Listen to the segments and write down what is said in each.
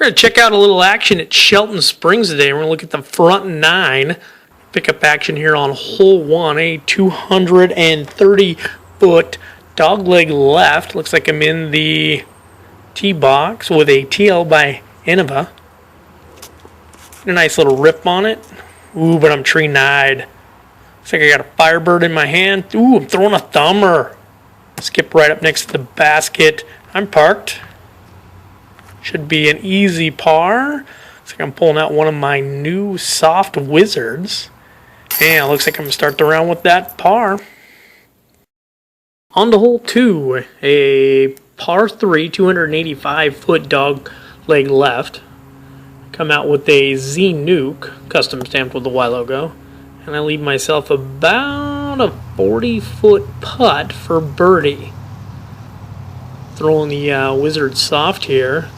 We're going to check out a little action at Shelton Springs today. We're going to look at the front nine. Pick up action here on hole one, a 230-foot dogleg left. Looks like I'm in the tee box with a TL by Innova. A nice little rip on it. Ooh, but I'm tree-nied. Looks like I got a Firebird in my hand. Ooh, I'm throwing a thumber. Skip right up next to the basket. I'm parked. Should be an easy par. Looks like I'm pulling out one of my new soft wizards. And it looks like I'm going to start the round with that par. On to hole two, a par 3, 285-foot dog leg left. Come out with a Z Nuke, custom stamped with the Y logo. And I leave myself about a 40-foot putt for birdie. Throwing the wizard soft here.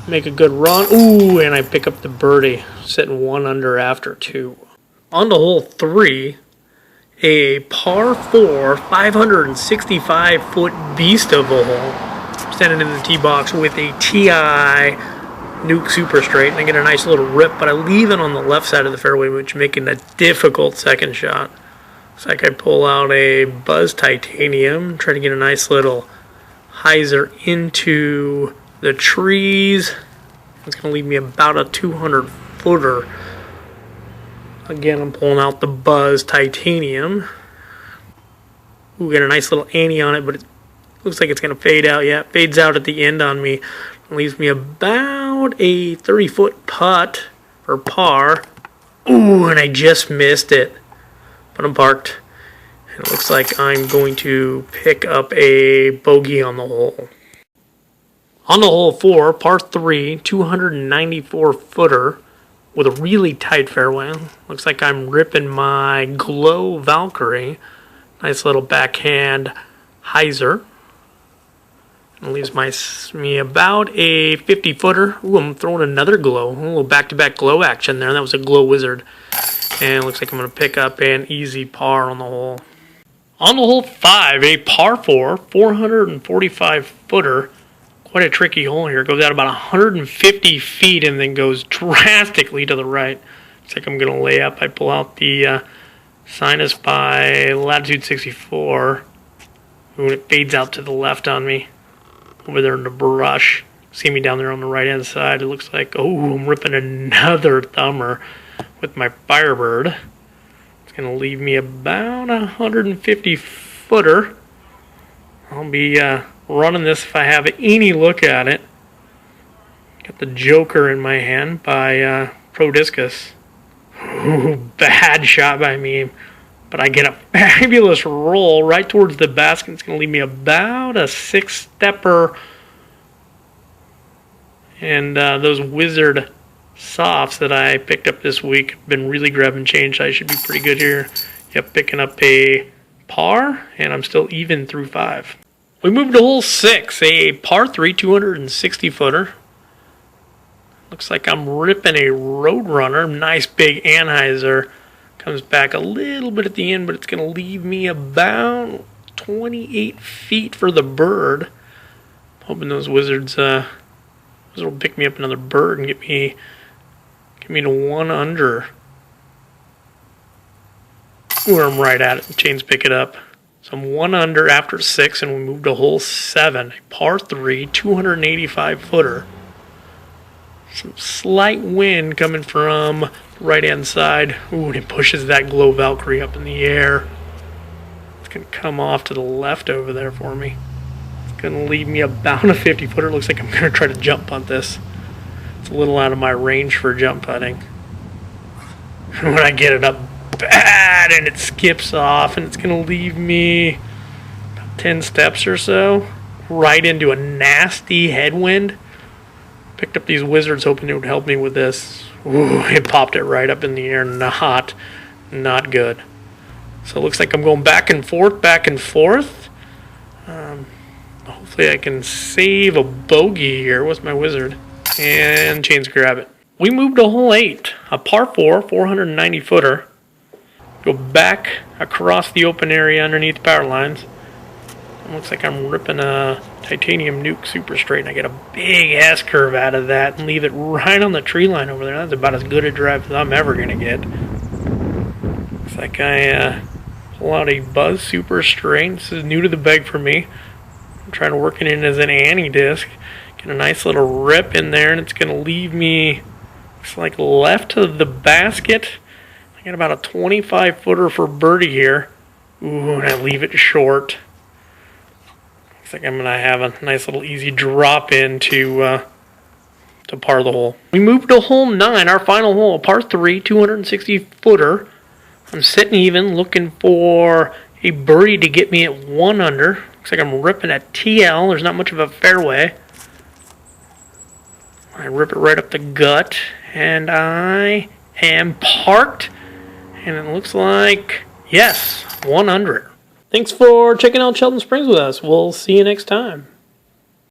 Make a good run. Ooh, and I pick up the birdie. Sitting 1 under after 2. On to hole 3. A par 4, 565-foot beast of a hole. Standing in the tee box with a TI Nuke Super Straight. And I get a nice little rip, but I leave it on the left side of the fairway, which making a difficult second shot. Looks like I pull out a Buzz Titanium. Try to get a nice little hyzer into the trees. It's going to leave me about a 200-footer. Again, I'm pulling out the Buzz Titanium. Ooh, got a nice little ante on it, but it looks like it's going to fade out. Yeah, it fades out at the end on me. It leaves me about a 30-foot putt for par. Ooh, and I just missed it. But I'm parked. And it looks like I'm going to pick up a bogey on the hole. On to hole 4, par 3, 294-footer with a really tight fairway. Looks like I'm ripping my Glow Valkyrie. Nice little backhand hyzer. It leaves me about a 50-footer. Ooh, I'm throwing another Glow. A little back-to-back Glow action there. That was a Glow Wizard. And it looks like I'm going to pick up an easy par on the hole. On to hole 5, a par 4, 445-footer. Quite a tricky hole here. It goes out about 150 feet and then goes drastically to the right. Looks like I'm going to lay up. I pull out the Sinus by Latitude 64. Ooh, it fades out to the left on me. Over there in the brush. See me down there on the right-hand side. It looks like, oh, I'm ripping another thumber with my Firebird. It's going to leave me about a 150-footer. I'll be running this if I have any look at it. Got the Joker in my hand by Pro Discus. Ooh, bad shot by me. But I get a fabulous roll right towards the basket. It's going to leave me about a 6-stepper. And those Wizard softs that I picked up this week have been really grabbing change. I should be pretty good here. Yep, picking up a par, and I'm still even through 5. We move to hole 6, a par 3, 260-footer. Looks like I'm ripping a Roadrunner. Nice big Anheuser. Comes back a little bit at the end, but it's going to leave me about 28 feet for the bird. Hoping those wizards will pick me up another bird and get me to 1 under. Where I'm right at it. The chains pick it up. So I'm 1 under after 6, and we move to hole 7, a par 3, 285-footer. Some slight wind coming from the right-hand side. Ooh, and it pushes that Glow Valkyrie up in the air. It's going to come off to the left over there for me. It's going to leave me about a 50-footer. Looks like I'm going to try to jump punt this. It's a little out of my range for jump putting. When I get it up bad and it skips off, and it's going to leave me about 10 steps or so right into a nasty headwind. Picked up these wizards hoping it would help me with this. Ooh, it popped it right up in the air. Not good. So it looks like I'm going back and forth. Hopefully I can save a bogey here with my wizard. And chains grab it. We move to hole 8, a par 4, 490-footer. Go back across the open area underneath the power lines. Looks like I'm ripping a titanium nuke super straight, and I get a big S curve out of that and leave it right on the tree line over there. That's about as good a drive as I'm ever going to get. Looks like I pull out a Buzz super straight. This is new to the bag for me. I'm trying to work it in as an Annie disc. Get a nice little rip in there, and it's going to leave me, looks like, left of the basket. I got about a 25-footer for birdie here. Ooh, and I leave it short. Looks like I'm going to have a nice little easy drop in to par the hole. We moved to hole 9, our final hole, par 3, 260-footer. I'm sitting even, looking for a birdie to get me at 1 under. Looks like I'm ripping a TL. There's not much of a fairway. I rip it right up the gut, and I am parked. And it looks like, yes, 1 under. Thanks for checking out Shelton Springs with us. We'll see you next time.